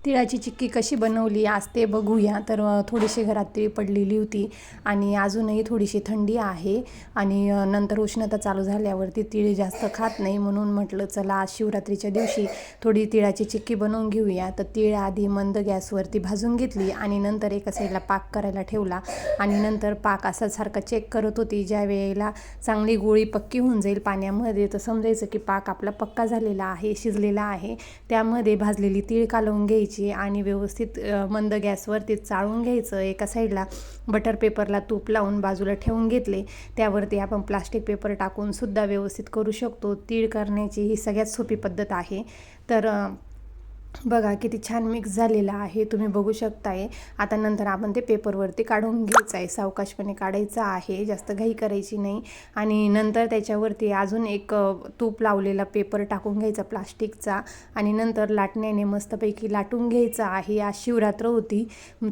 तिळाची चिक्की कशी बनवली आज ते बघूया. तर थोडीशी घरात तीळ पडलेली होती आणि अजूनही थोडीशी थंडी आहे आणि नंतर उष्णता चालू झाल्यावरती तीळ जास्त खात नाही, म्हणून म्हटलं चला आज शिवरात्रीच्या दिवशी थोडी तिळाची चिक्की बनवून घेऊया. तर तीळ आधी मंद गॅसवरती भाजून घेतली आणि नंतर एका साईडला पाक करायला ठेवला आणि नंतर पाक असा सारखा चेक करत होती. ज्या वेळेला चांगली गोळी पक्की होऊन जाईल पाण्यामध्ये तर समजायचं की पाक आपला पक्का झालेला आहे, शिजलेला आहे. त्यामध्ये भाजलेली तीळ कालवून घ्यायची आणि व्यवस्थित मंद गॅसवरती चाळून घ्यायचं. एका साईडला बटर पेपरला तूप लावून बाजूला ठेवून घेतले. त्यावरती आपण प्लास्टिक पेपर टाकून सुद्धा व्यवस्थित करू शकतो. तीळ करण्याची ही सगळ्यात सोपी पद्धत आहे. तर बघा किती छान मिक्स झालेला आहे, तुम्ही बघू शकताय. आता नंतर आपण ते पेपरवरती काढून घ्यायचं आहे, सावकाशपणे काढायचं आहे, जास्त घाई करायची नाही. आणि नंतर त्याच्यावरती अजून एक तूप लावलेला पेपर टाकून घ्यायचा प्लास्टिकचा आणि नंतर लाटण्याने मस्तपैकी लाटून घ्यायचं आहे. आज शिवरात्र होती,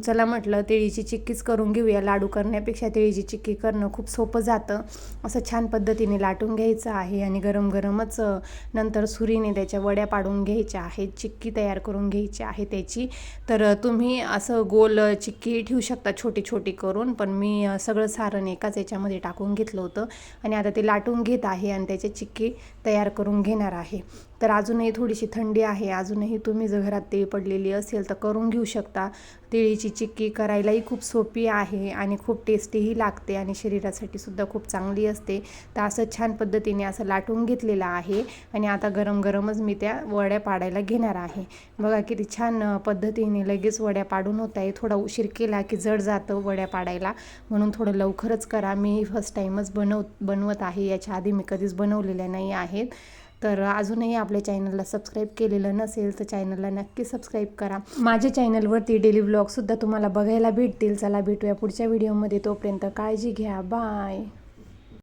चला म्हटलं तिळीची चिक्कीच करून घेऊया. लाडू करण्यापेक्षा तिळीची चिक्की करणं खूप सोपं जातं. असं छान पद्धतीने लाटून घ्यायचं आहे आणि गरम गरमच नंतर सुरीने त्याच्या वड्या पाडून घ्यायच्या आहेत. चिक्की तयार करून घ्यायची आहे त्याची. तर तुम्ही असं गोल चिक्की ठेवू शकता छोटी छोटी करून, पण मी सगळं सारण एकाच याच्यामध्ये टाकून घेतलं होतं आणि आता ते लाटून घेत आहे आणि त्याची चिक्की तयार करून घेणार आहे. तर अजूनही थोडीशी थंडी आहे, अजूनही तुम्ही जर घरात तीळ पडलेली असेल तर करून घेऊ शकता. तिळीची चिक्की करायलाही खूप सोपी आहे आणि खूप टेस्टीही लागते आणि शरीरासाठी सुद्धा खूप चांगली असते. तर असं छान पद्धतीने असं लाटून घेतलेलं आहे आणि आता गरम गरमच मी त्या वड्या पाडायला घेणार आहे. बघा किती छान पद्धतीने लगेच वड्या पाडून होत आहे. थोडा उशीर केला की जड जातं वड्या पाडायला, म्हणून थोडं लवकरच करा. मी फर्स्ट टाईमच बनवत आहे, याच्या आधी मी कधीच बनवलेल्या नाही आहेत. तर अजूनही आपल्या चॅनलला सबस्क्राईब केलेलं नसेल तर चॅनलला नक्की सबस्क्राईब करा. माझ्या चॅनलवरती डेली व्लॉगसुद्धा तुम्हाला बघायला भेटतील. चला भेटूया पुढच्या व्हिडिओमध्ये, तोपर्यंत काळजी घ्या, बाय.